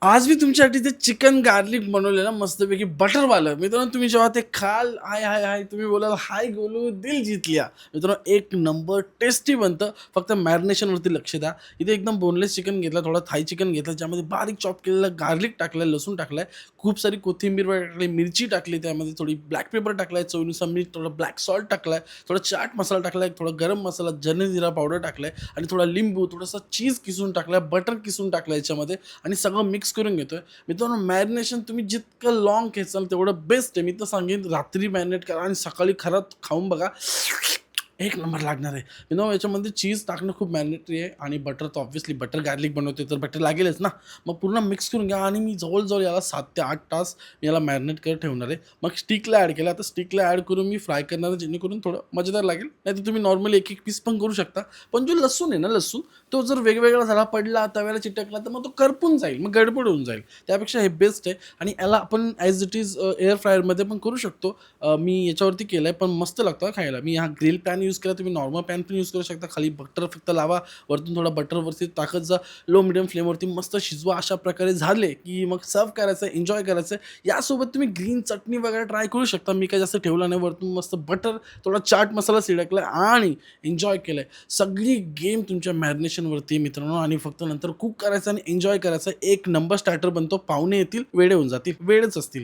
आज मी तुमच्यासाठी ते चिकन गार्लिक बनवलेलं मस्तपैकी बटरवालं. मित्रांनो तुम्ही जेव्हा ते खाल, आय, हाय, हाय तुम्ही बोलाल, "हाय गोलू दिल जीत लिया." मित्रांनो एक नंबर टेस्टी बनतं. फक्त मॅरिनेशनवरती लक्ष द्या. इथे एकदम बोनलेस चिकन घेतला, थोडा थाई चिकन घेतलं, ज्यामध्ये बारीक चॉप केलेलं गार्लिक टाकलं, लसूण टाकलाय, खूप सारी कोथिंबीर वगैरे टाकली, मिरची टाकली, त्यामध्ये थोडी ब्लॅक पेपर टाकलाय, चवीनुसार मीठ, थोडं ब्लॅक सॉल्ट टाकलाय, थोडा चाट मसाला टाकलाय, थोडा गरम मसाला, धने-जिरा पावडर टाकलाय आणि थोडा लिंबू, थोडासा चीज किसून टाकलाय, बटर किसून टाकलं याच्यामध्ये आणि सगळं मिक्स करून घेतोय. मित्रांनो मॅरिनेशन तुम्ही जितकं लाँग खेचाल तेवढं बेस्ट आहे. मी तर सांगेन रात्री मॅरिनेट करा आणि सकाळी खरंच खाऊन बघा. एक नंबर लागणार आहे. याच्यामध्ये चीज टाकणं खूप मॅन्डेटरी आहे आणि बटर तर ऑब्व्हियसली बटर गार्लिक बनवतोय तर बटर लागेलच ना. मग पूर्ण मिक्स करून घ्या आणि मी जवळ याला 7 ते 8 तास मी याला मॅरिनेट करत ठेवणार आहे. मग स्टिकला ॲड केला. आता स्टिकला ॲड करून मी फ्राय करणार आहे जेणेकरून थोडं मजेदार लागेल. नाहीतर तुम्ही नॉर्मली एक-एक पीस पण करू शकता. पण जो लसूण आहे ना लसूण, तो जर वेगवेगळा झाला, पडला, तव्याला चिटकला तर मग तो करपून जाईल. मग गडबड होऊन जाईल. त्यापेक्षा हे बेस्ट आहे आणि याला आपण ॲज इट इज एअर फ्रायरमध्ये पण करू शकतो. मी याच्यावरती केलंय पण मस्त लागतं हां खायला. मी हा ग्रिल पॅन यूज केला. तुम्ही नॉर्मल पॅन पण यूज करू शकता. खाली बटर फक्त लावा. वरतून थोडा बटर वरती टाकत जा. लो मीडियम फ्लेमवरती मस्त शिजवा. अशा प्रकारे झाले, की मग सर्व्ह करायचं, एन्जॉय करायचं. यासोबत तुम्ही ग्रीन चटणी वगैरे ट्राय करू शकता. मी काही जास्त ठेवलं नाही. वरतून मस्त बटर, थोडा चाट मसाला सिडकलाय आणि एन्जॉय केलंय. सगळी गेम तुमच्या मॅरिनेशनवरती मित्रांनो आणि फक्त नंतर कुक करायचं आणि एन्जॉय करायचं. एक नंबर स्टार्टर बनतो. पाहुणे येतील, वेडे होऊन जातील. वेडेच असतील.